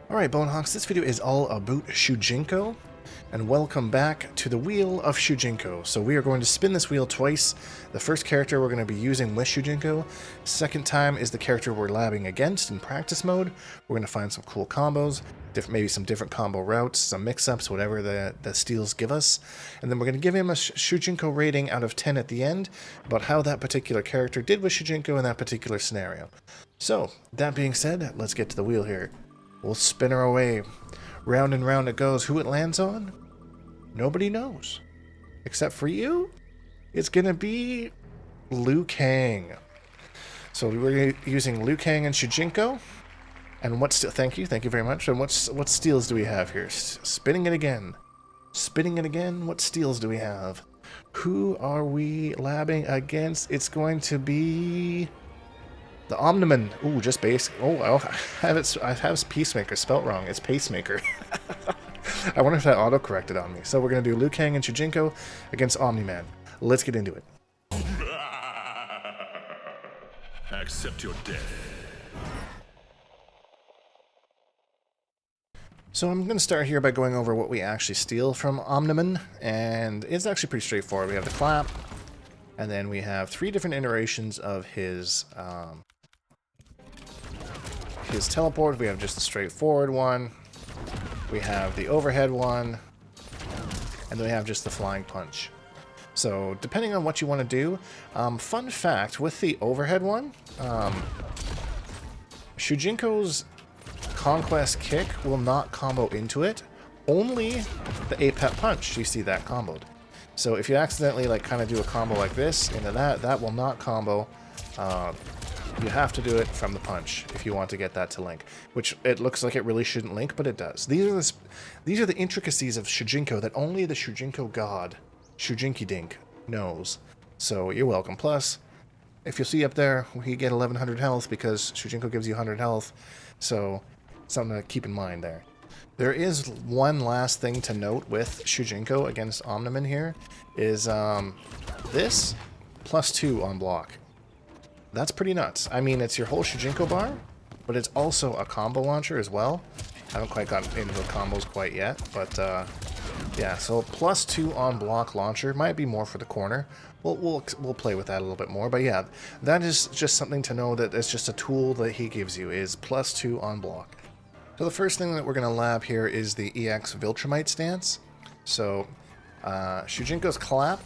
Alright, Bonehawks, this video is all about Shujinko, and welcome back to the Wheel of Shujinko. So we are going to spin this wheel twice. The first character we're going to be using with Shujinko. Second time is the character we're labbing against in practice mode. We're going to find some cool combos, maybe some different combo routes, some mix-ups, whatever the steals give us. And then we're going to give him a Shujinko rating out of 10 at the end, about how that particular character did with Shujinko in that particular scenario. So, that being said, let's get to the wheel here. We'll spin her away. Round and round it goes. Who it lands on? Nobody knows. Except for you, it's going to be Liu Kang. So we're using Liu Kang and Shujinko. And thank you very much. And what steals do we have here? Spinning it again. Spinning it again. What steals do we have? Who are we labbing against? It's going to be the Omniman. Ooh, just basic. Oh, I have Peacemaker spelt wrong. It's Pacemaker. I wonder if that auto-corrected on me. So we're going to do Liu Kang and Shujinko against Omniman. Let's get into it. Accept your death. So I'm going to start here by going over what we actually steal from Omniman, and it's actually pretty straightforward. We have the clap, and then we have 3 different iterations of his teleport. We have just the straightforward one, we have the overhead one, and then we have just the flying punch. So depending on what you want to do, fun fact, with the overhead one, Shujinko's Conquest Kick will not combo into it, only the Ep.2 punch, you see that comboed. So if you accidentally kind of do a combo like this into that will not combo. You have to do it from the punch if you want to get that to link, which it looks like it really shouldn't link, but it does. These are the intricacies of Shujinko that only the Shujinko god, Shujinkydink, knows. So you're welcome. Plus, if you see up there, we get 1100 health because Shujinko gives you 100 health, so something to keep in mind there. There is one last thing to note with Shujinko against Omniman here, is this +2 on block. That's pretty nuts. I mean, it's your whole Shujinko bar, but it's also a combo launcher as well. I haven't quite gotten into the combos quite yet, but yeah, so +2 on block launcher might be more for the corner. We'll play with that a little bit more, but yeah, that is just something to know, that it's just a tool that he gives you, is +2 on block. So the first thing that we're going to lab here is the EX Viltrumite stance. So Shujinko's clap,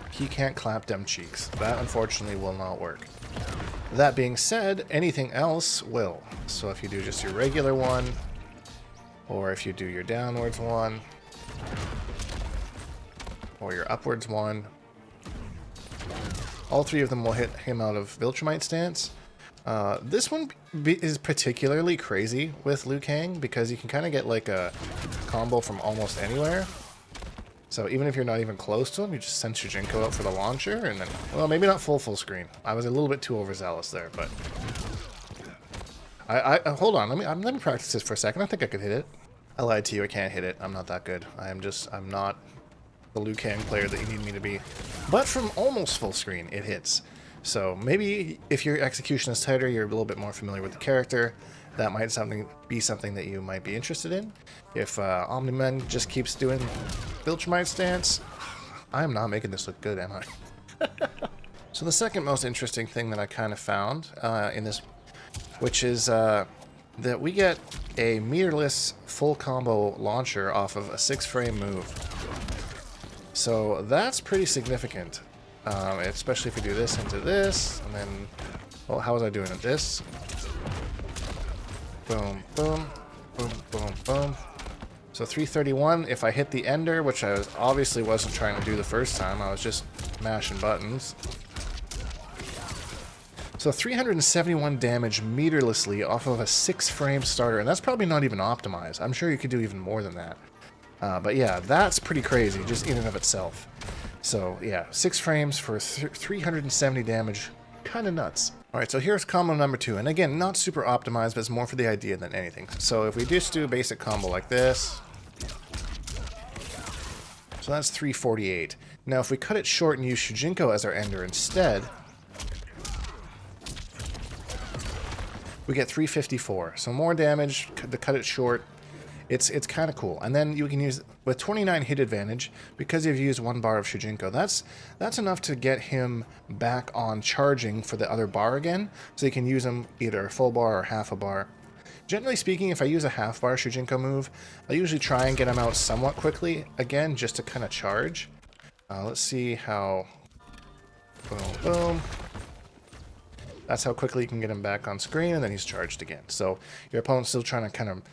he can't clap them cheeks. That unfortunately will not work. That being said, anything else will. So if you do just your regular one, or if you do your downwards one, or your upwards one, all 3 of them will hit him out of Viltrumite stance. This one is particularly crazy with Liu Kang because you can kind of get like a combo from almost anywhere. So even if you're not even close to him, you just send Shujinko out for the launcher, and then, well, maybe not full screen. I was a little bit too overzealous there, but I hold on. Let me practice this for a second. I think I could hit it. I lied to you. I can't hit it. I'm not that good. I'm not the Liu Kang player that you need me to be. But from almost full screen, it hits. So maybe if your execution is tighter, you're a little bit more familiar with the character. That might be something that you might be interested in. If Omniman just keeps doing Viltrumite stance, I'm not making this look good, am I? So the second most interesting thing that I kind of found in this, which is that we get a meterless full combo launcher off of a 6-frame move. So that's pretty significant, especially if you do this into this, and then, well, how was I doing at this? Boom, boom, boom, boom, boom. So 331, if I hit the ender, which I obviously wasn't trying to do the first time, I was just mashing buttons. So 371 damage meterlessly off of a 6-frame starter, and that's probably not even optimized. I'm sure you could do even more than that. But yeah, that's pretty crazy, just in and of itself. So yeah, 6 frames for 370 damage, kind of nuts. Alright, so here's combo number 2, and again, not super optimized, but it's more for the idea than anything. So if we just do a basic combo like this, so that's 348. Now if we cut it short and use Shujinko as our ender instead, we get 354. So more damage to cut it short. It's kind of cool. And then you can use, with 29 hit advantage, because you've used 1 bar of Shujinko, that's enough to get him back on charging for the other bar again. So you can use him either a full bar or half a bar. Generally speaking, if I use a half bar Shujinko move, I usually try and get him out somewhat quickly, again, just to kind of charge. Let's see how... Boom, boom. That's how quickly you can get him back on screen, and then he's charged again. So your opponent's still trying to kind of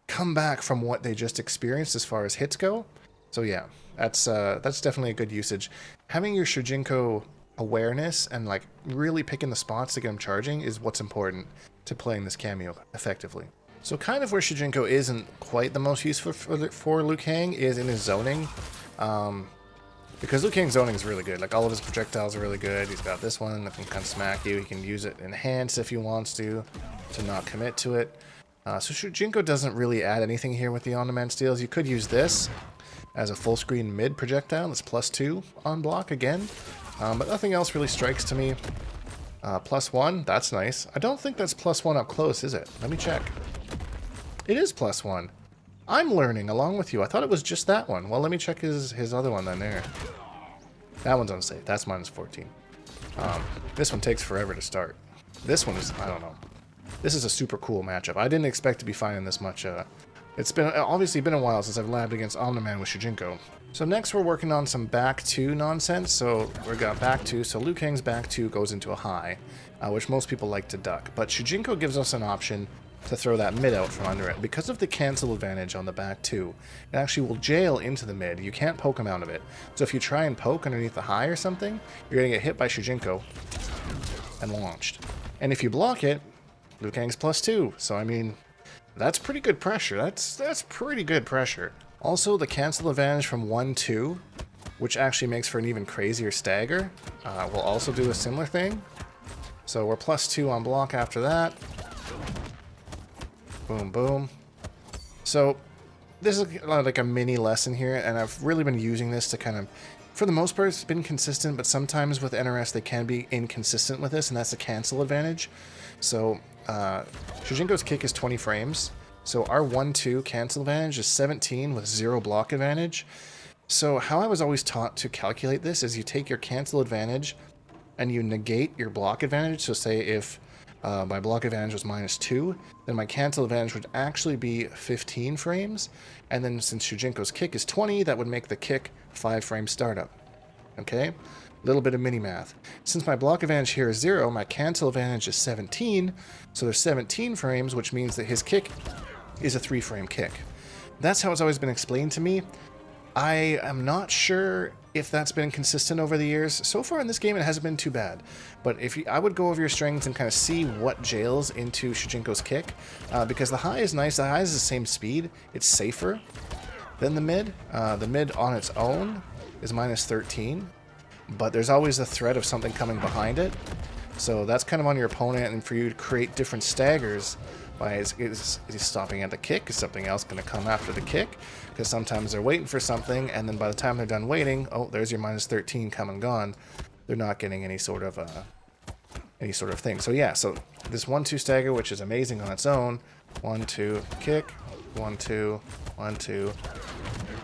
come back from what they just experienced as far as hits go. So yeah, that's definitely a good usage. Having your Shujinko awareness and like really picking the spots to get him charging is what's important to playing this cameo effectively. So kind of where Shujinko isn't quite the most useful for Liu Kang is in his zoning. Because Liu Kang's zoning is really good. Like, all of his projectiles are really good. He's got this one that can kind of smack you. He can use it enhanced if he wants to not commit to it. So Shujinko doesn't really add anything here with the on-demand steals. You could use this as a full-screen mid projectile. It's +2 on block again. But nothing else really strikes to me. +1, that's nice. I don't think that's +1 up close, is it? Let me check. It is +1. I'm learning along with you. I thought it was just that one. Well, let me check his other one then there. That one's unsafe. That's -14. This one takes forever to start. This one is, I don't know. This is a super cool matchup. I didn't expect to be finding this much. It's been obviously been a while since I've labbed against Omni-Man with Shujinko. So next we're working on some back 2 nonsense. So we got back 2. So Liu Kang's back 2 goes into a high, which most people like to duck. But Shujinko gives us an option to throw that mid out from under it. Because of the cancel advantage on the back 2, it actually will jail into the mid. You can't poke him out of it. So if you try and poke underneath the high or something, you're going to get hit by Shujinko and launched. And if you block it, Liu Kang's +2. So I mean, that's pretty good pressure. That's pretty good pressure. Also, the cancel advantage from 1-2, which actually makes for an even crazier stagger, will also do a similar thing. So we're +2 on block after that. Boom, boom. So this is like a mini lesson here, and I've really been using this to kind of, for the most part, it's been consistent, but sometimes with NRS they can be inconsistent with this, and that's the cancel advantage. So Shujinko's kick is 20 frames, so our 1-2 cancel advantage is 17 with 0 block advantage. So how I was always taught to calculate this is you take your cancel advantage and you negate your block advantage. So say if my block advantage was -2, then my cancel advantage would actually be 15 frames. And then since Shujinko's kick is 20, that would make the kick 5-frame startup. Okay? A little bit of mini math. Since my block advantage here is 0, my cancel advantage is 17. So there's 17 frames, which means that his kick is a 3-frame kick. That's how it's always been explained to me. I am not sure if that's been consistent over the years. So far in this game, it hasn't been too bad. But I would go over your strengths and kind of see what jails into Shujinko's kick, because the high is nice. The high is the same speed. It's safer than the mid. The mid on its own is -13, but there's always the threat of something coming behind it. So that's kind of on your opponent, and for you to create different staggers by is stopping at the kick. Is something else going to come after the kick? Because sometimes they're waiting for something, and then by the time they're done waiting, oh, there's your -13 come and gone. They're not getting any sort of thing. So yeah, so this 1-2 stagger, which is amazing on its own. 1-2 kick, 1-2, 1-2,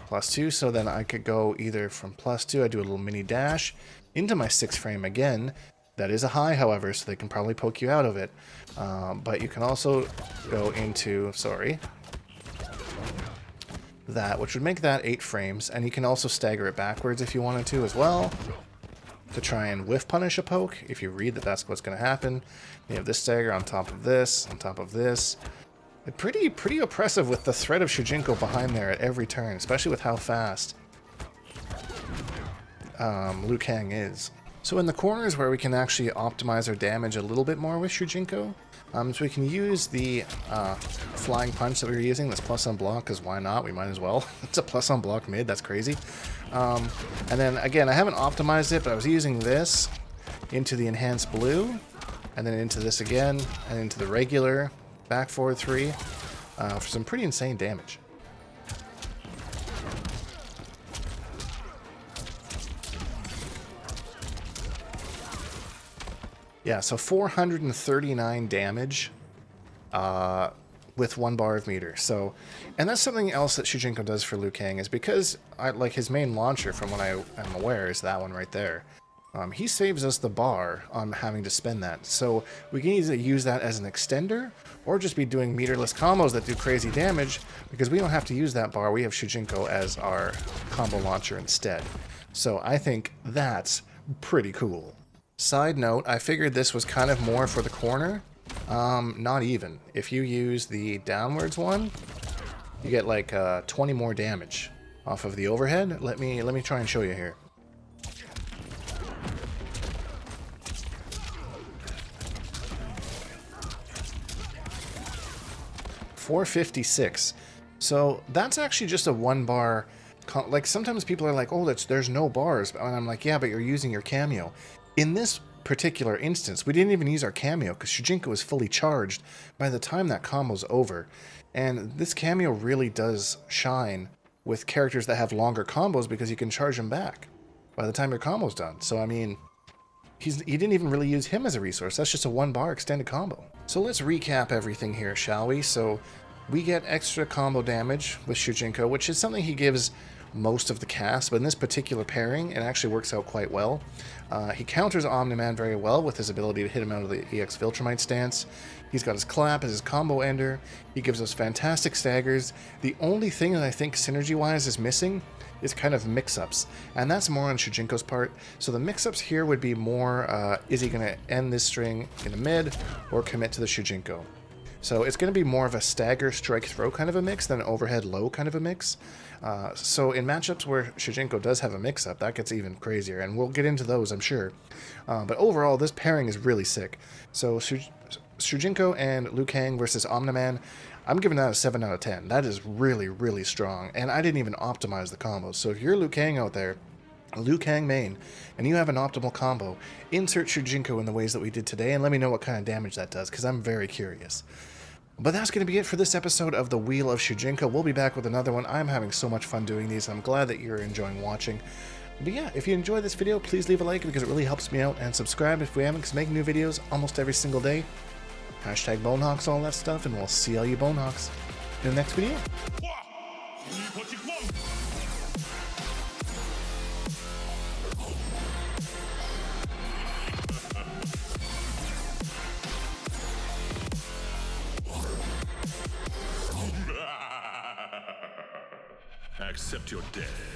+2. So then I could go either from +2, I do a little mini dash into my 6 frame again. That is a high, however, so they can probably poke you out of it. But you can also go into, that, which would make that 8 frames, and you can also stagger it backwards if you wanted to as well, to try and whiff punish a poke, if you read that that's what's going to happen. You have this stagger on top of this, on top of this. Pretty oppressive with the threat of Shujinko behind there at every turn, especially with how fast Liu Kang is. So in the corners where we can actually optimize our damage a little bit more with Shujinko, so we can use the flying punch that we were using, that's plus on block, because why not? We might as well. It's a plus on block mid, that's crazy. And then again, I haven't optimized it, but I was using this into the enhanced blue, and then into this again, and into the regular back forward 3 for some pretty insane damage. Yeah, so 439 damage with 1 bar of meter. So, and that's something else that Shujinko does for Liu Kang, is because like his main launcher, from what I am aware, is that one right there. He saves us the bar on having to spend that. So we can either use that as an extender or just be doing meterless combos that do crazy damage, because we don't have to use that bar. We have Shujinko as our combo launcher instead. So I think that's pretty cool. Side note, I figured this was kind of more for the corner. Not even. If you use the downwards one, you get like 20 more damage off of the overhead. Let me try and show you here. 456. So that's actually just a 1 bar. Like sometimes people are like, oh, there's no bars. And I'm like, yeah, but you're using your cameo. In this particular instance, we didn't even use our cameo because Shujinko is fully charged by the time that combo's over. And this cameo really does shine with characters that have longer combos because you can charge them back by the time your combo's done. So, I mean, he didn't even really use him as a resource. That's just a 1 bar extended combo. So let's recap everything here, shall we? So we get extra combo damage with Shujinko, which is something he gives most of the cast, but in this particular pairing, it actually works out quite well. He counters Omni-Man very well with his ability to hit him out of the EX Viltrumite stance. He's got his clap as his combo ender. He gives us fantastic staggers. The only thing that I think synergy-wise is missing is kind of mix-ups, and that's more on Shujinko's part. So the mix-ups here would be more, is he going to end this string in the mid or commit to the Shujinko? So it's going to be more of a stagger, strike, throw kind of a mix than an overhead, low kind of a mix. So in matchups where Shujinko does have a mix-up, that gets even crazier, and we'll get into those, I'm sure. But overall, this pairing is really sick. So Shujinko and Liu Kang versus Omni-Man, I'm giving that a 7 out of 10. That is really, really strong, and I didn't even optimize the combos. So if you're Liu Kang out there, a Liu Kang main, and you have an optimal combo, insert Shujinko in the ways that we did today, and let me know what kind of damage that does, because I'm very curious. But that's going to be it for this episode of The Wheel of Shujinko. We'll be back with another one. I'm having so much fun doing these. I'm glad that you're enjoying watching. But yeah, if you enjoyed this video, please leave a like because it really helps me out, and subscribe if we haven't, because making new videos almost every single day. Hashtag Bonehawks, all that stuff, and we'll see all you Bonehawks in the next video. Accept your death.